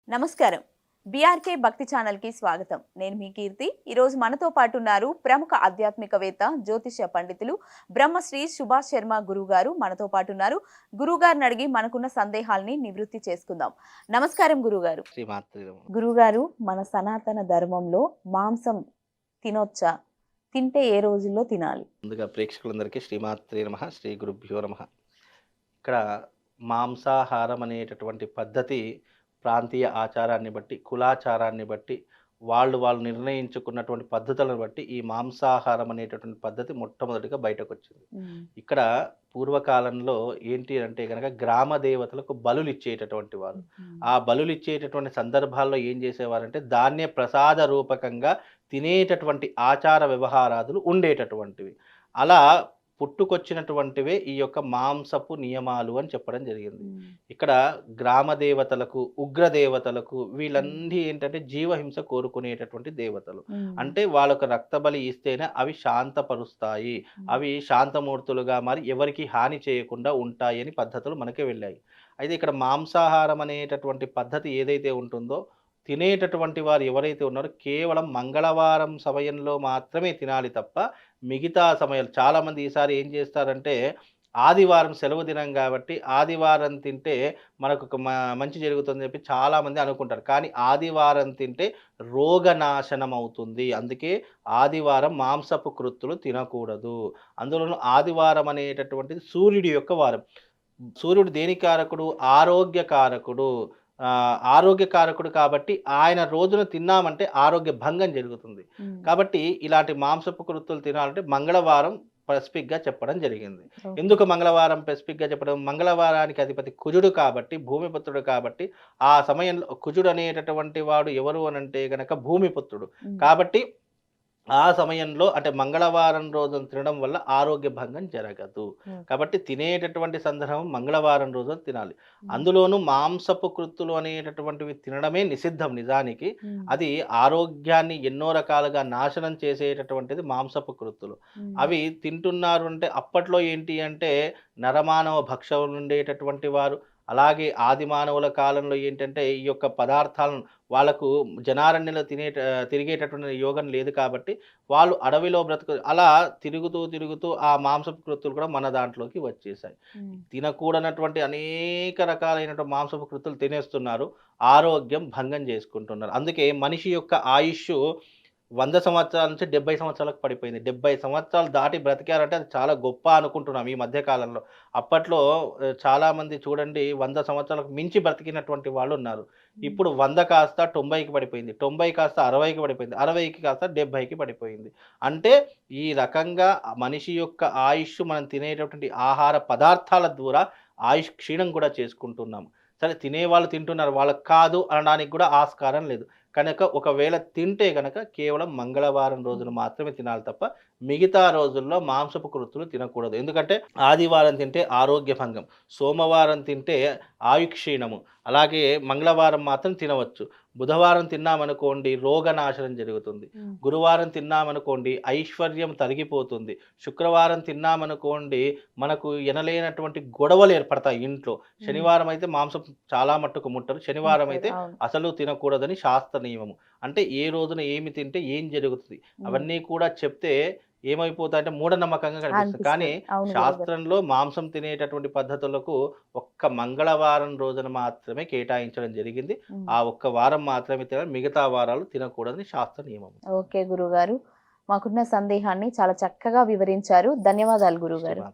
నమస్కారం. బీఆర్కే భక్తి ఛానల్‌కి స్వాగతం. నేను మీ కీర్తి. ఈరోజు మనతో పాటు ఉన్నారు ప్రముఖ ఆధ్యాత్మికవేత్త, జ్యోతిష్య పండితులు బ్రహ్మశ్రీ సుభాష్ శర్మ గురువుగారు మనతో పాటు ఉన్నారు. గురువుగారిని అడిగి మనకున్న సందేహాల్ని నివృత్తి చేసుకుందాం. నమస్కారం గురువుగారు. గురువుగారు, మన సనాతన ధర్మంలో మాంసం తినొచ్చా? తింటే ఏ రోజుల్లో తినాలి? ముందుగా ప్రేక్షకులందరికీ శ్రీమాత్రే నమః, శ్రీ గురుభ్యో నమః. ఇక్కడ మాంసాహారం అనేటటువంటి పద్ధతి ప్రాంతీయ ఆచారాన్ని బట్టి, కులాచారాన్ని బట్టి, వాళ్ళు నిర్ణయించుకున్నటువంటి పద్ధతులను బట్టి ఈ మాంసాహారం అనేటటువంటి పద్ధతి మొట్టమొదటిగా బయటకొచ్చింది. ఇక్కడ పూర్వకాలంలో ఏంటి అంటే గనక గ్రామ దేవతలకు బలులు ఇచ్చేటటువంటి వారు. ఆ బలులు ఇచ్చేటటువంటి సందర్భాల్లో ఏం చేసేవారంటే ధాన్య ప్రసాద రూపకంగా తినేటటువంటి ఆచార వ్యవహారాదులు ఉండేటటువంటివి. అలా పుట్టుకొచ్చినటువంటివే ఈ యొక్క మాంసపు నియమాలు అని చెప్పడం జరిగింది. ఇక్కడ గ్రామ దేవతలకు, ఉగ్ర దేవతలకు వీళ్ళన్నీ ఏంటంటే జీవహింస కోరుకునేటటువంటి దేవతలు. అంటే వాళ్ళకు రక్తబలి ఇస్తేనే అవి శాంతపరుస్తాయి, అవి శాంతమూర్తులుగా మరి ఎవరికి హాని చేయకుండా ఉంటాయి అని పద్ధతులు మనకి వెళ్ళాయి. అయితే ఇక్కడ మాంసాహారం అనేటటువంటి పద్ధతి ఏదైతే ఉంటుందో తినేటటువంటి వారు ఎవరైతే ఉన్నారో కేవలం మంగళవారం సమయంలో మాత్రమే తినాలి తప్ప మిగతా సమయాలు చాలామంది ఈసారి ఏం చేస్తారంటే ఆదివారం సెలవు దినం కాబట్టి ఆదివారం తింటే మనకు ఒక మంచి జరుగుతుందని చెప్పి చాలామంది అనుకుంటారు. కానీ ఆదివారం తింటే రోగనాశనం అవుతుంది. అందుకే ఆదివారం మాంసపు కృత్తులు తినకూడదు. అందులోనూ ఆదివారం అనేటటువంటిది సూర్యుడి యొక్క వారం. సూర్యుడు దేని కారకుడు? ఆరోగ్య కారకుడు. ఆరోగ్యకారకుడు కాబట్టి ఆయన రోజున తిన్నామంటే ఆరోగ్య భంగం జరుగుతుంది. కాబట్టి ఇలాంటి మాంసపు కృత్తులు తినాలంటే మంగళవారం స్పెసిఫిక్‌గా చెప్పడం జరిగింది. ఎందుకు మంగళవారం స్పెసిఫిక్‌గా చెప్పడం? మంగళవారానికి అధిపతి కుజుడు కాబట్టి, భూమిపుత్రుడు కాబట్టి, ఆ సమయంలో కుజుడు అనేటటువంటి వాడు ఎవరు అనంటే గనక భూమిపుత్రుడు. కాబట్టి ఆ సమయంలో అంటే మంగళవారం రోజున తినడం వల్ల ఆరోగ్య భంగం జరగదు. కాబట్టి తినేటటువంటి సందర్భం మంగళవారం రోజున తినాలి. అందులోనూ మాంసపు కృత్తులు అనేటటువంటివి తినడమే నిషిద్ధం నిజానికి. అది ఆరోగ్యాన్ని ఎన్నో రకాలుగా నాశనం చేసేటటువంటిది మాంసపు కృత్తులు. అవి తింటున్నారు అంటే అప్పట్లో ఏంటి అంటే నరమానవ భక్షకులు ఉండేటటువంటి వారు, అలాగే ఆది మానవుల కాలంలో ఏంటంటే ఈ యొక్క పదార్థాలను వాళ్ళకు జనారణ్యంలో తిరిగేటటువంటి యోగం లేదు కాబట్టి వాళ్ళు అడవిలో అలా తిరుగుతూ ఆ మాంసపు కృత్తులు కూడా మన దాంట్లోకి వచ్చేసాయి. తినకూడనటువంటి అనేక రకాలైనటువంటి మాంసపు కృత్తులు తినేస్తున్నారు, ఆరోగ్యం భంగం చేసుకుంటున్నారు. అందుకే మనిషి యొక్క ఆయుష్ 100 సంవత్సరాల నుంచి 70 సంవత్సరాలకు పడిపోయింది. 70 సంవత్సరాలు దాటి బ్రతికారంటే అది చాలా గొప్ప అనుకుంటున్నాం ఈ మధ్య కాలంలో. అప్పట్లో చాలామంది చూడండి 100 సంవత్సరాలకు మించి బ్రతికినటువంటి వాళ్ళున్నారు. ఇప్పుడు 100 కాస్త 90కి పడిపోయింది. 90 కాస్త 60కి పడిపోయింది. 60కి కాస్త 70కి పడిపోయింది. అంటే ఈ రకంగా మనిషి యొక్క ఆయుష్ మనం తినేటటువంటి ఆహార పదార్థాల ద్వారా ఆయుష్ క్షీణం కూడా చేసుకుంటున్నాం. సరే తినేవాళ్ళు తింటున్నారు, వాళ్ళకి కాదు అనడానికి కూడా ఆస్కారం లేదు. కనుక ఒకవేళ తింటే గనక కేవలం మంగళవారం రోజున మాత్రమే తినాలి తప్ప మిగతా రోజుల్లో మాంసపు కృత్తులు తినకూడదు. ఎందుకంటే ఆదివారం తింటే ఆరోగ్య భంగం, సోమవారం తింటే ఆయుక్షీణము, అలాగే మంగళవారం మాత్రం తినవచ్చు. బుధవారం తిన్నామనుకోండి రోగనాశనం జరుగుతుంది. గురువారం తిన్నామనుకోండి ఐశ్వర్యం తరిగిపోతుంది. శుక్రవారం తిన్నామనుకోండి మనకు ఎనలేనటువంటి గొడవలు ఏర్పడతాయి ఇంట్లో. శనివారం అయితే మాంసం చాలా మట్టుకు ముట్టరు. శనివారం అయితే అసలు తినకూడదని శాస్త్ర నియమము. అంటే ఏ రోజున ఏమి తింటే ఏం జరుగుతుంది అవన్నీ కూడా చెప్తే ఏమైపోతాయంటే మూఢనమ్మకంగా కనిపిస్తుంది. కానీ శాస్త్రంలో మాంసం తినేటటువంటి పద్ధతులకు ఒక్క మంగళవారం రోజున మాత్రమే కేటాయించడం జరిగింది. ఆ ఒక్క వారం మాత్రమే తినాలి, మిగతా వారాలు తినకూడదని శాస్త్ర నియమం. ఓకే గురుగారు, మాకున్న సందేహాన్ని చాలా చక్కగా వివరించారు. ధన్యవాదాలు గురుగారు.